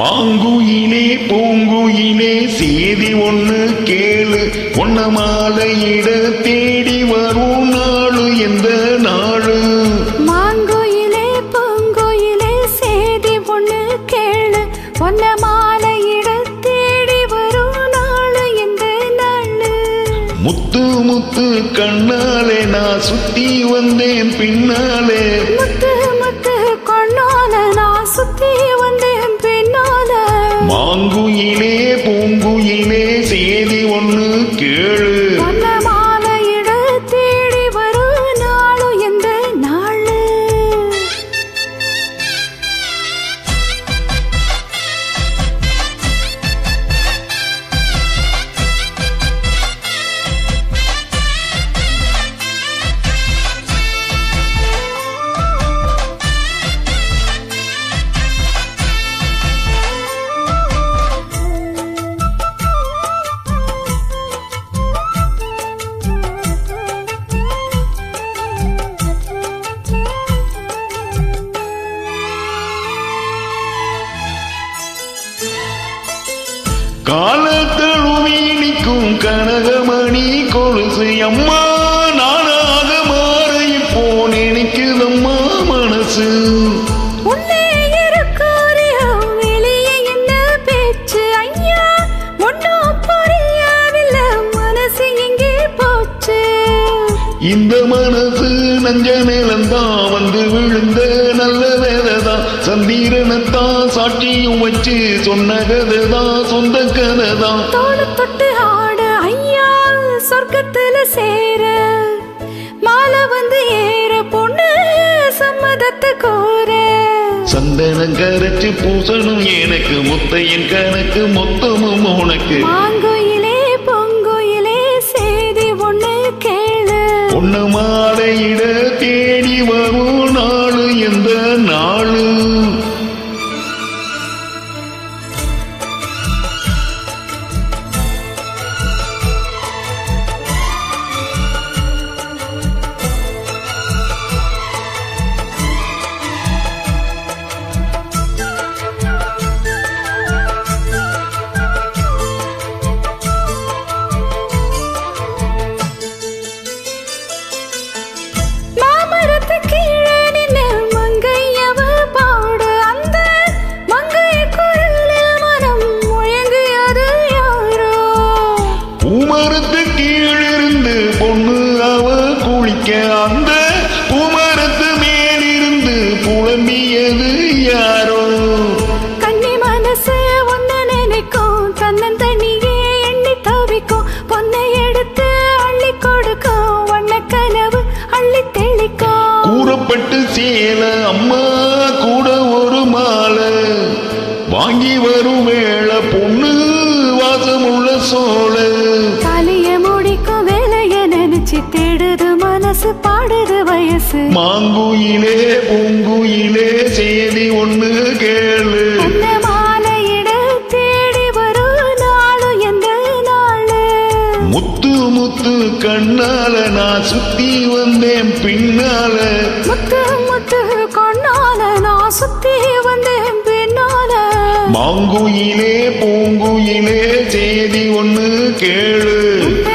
மாங்குயிலே பூங்குயிலே சேதி ஒண்ணு கேளு, பொன்ன மாலையிட தேடி வரும் நாளு எந்த நாளு. மாங்குயிலே பூங்குயிலே சேதி ஒண்ணு கேளு, பொன்ன மாலையிட தேடி வரும் நாளு எந்த நாளு. முத்து முத்து கண்ணாலே நான் சுத்தி வந்தேன் பின்னாலே, முத்து முத்து கண்ணால நான் சுத்தி வந்தேன் பின்னால. மாங்குயிலே பூங்குயிலே சேதி ஒண்ணு கேளு, பொன்ன மாலையிட தேடி வரும் நாளு எந்த நாளு. காலத்தழுவி நிற்கும் கனகமணி கொலுசு அம்மா, நானாக மாற இப்போ நினைக்குதம்மா மனசு. உள்ளே இருக்கிற வெளியே என்ன பேச்சு ஐயா, ஒன்னும் புரியவில்லை மனசு எங்கே போச்சு. இந்த மனசு நஞ்ச நிலந்தான் வந்து விழுந்த நல்ல வேலைதான், சந்திரனத்தான் சாட்சியும் வச்சு சொன்ன கதைதான் சொந்த கதைதான். தோடு தொட்டு ஆடு ஐயா சொர்க்கத்துல சேர, மாலை வந்து ஏற பொண்ணு சம்மதத்தை கோர. சந்தனம் கரைச்சு பூசணும் எனக்கு, முத்தையன் கணக்கு மொத்தமும் உனக்கு. மாங்குயிலே பொங்குயிலே சேதி ஒண்ணு கேளு, பொண்ணு மாலையிட தேடி வரும் நாளு எந்த நாளு. மாமரத்து கீழே நின்னு மங்கையவ பாடு, அந்த மங்கை குரலில் மனம் முழங்கியது யாரோ. பூமரத்து கீழிருந்து பொண்ணு அவ குளிக்க, அந்த பூமரத்து மேலிருந்து புலம்பியது யாரோ. கன்னி மனசு ஒன்னு நினைக்கும், தன்னன் தனியே எண்ணி தவிக்கும், பொன்னை எடுத்து அள்ளி கொடுக்கும், வண்ண கனவு அள்ளி தெளிக்கும். கூறப்பட்டு சேல அம்மா கூட ஒரு மாலை, வாங்கி வரும் வேளை பொண்ணு வாசமுள்ள சோழ. காலிய முடிக்கும் வேலைய நினைச்சு தேடுது மனசு பாடுது வயசு. மாங்குயிலே பூங்குயிலே சேதி ஒண்ணு கேளு, பொன்ன மாலையிட தேடி வரும் நாளு எந்த நாளு. முத்து முத்து கண்ணால நான் சுத்தி வந்தேன் பின்னால. முத்து முத்து கண்ணால நான் சுத்தி வந்தேன் பின்னால. மாங்குயிலே பூங்குயிலே சேதி ஒண்ணு கேளு, பொன்ன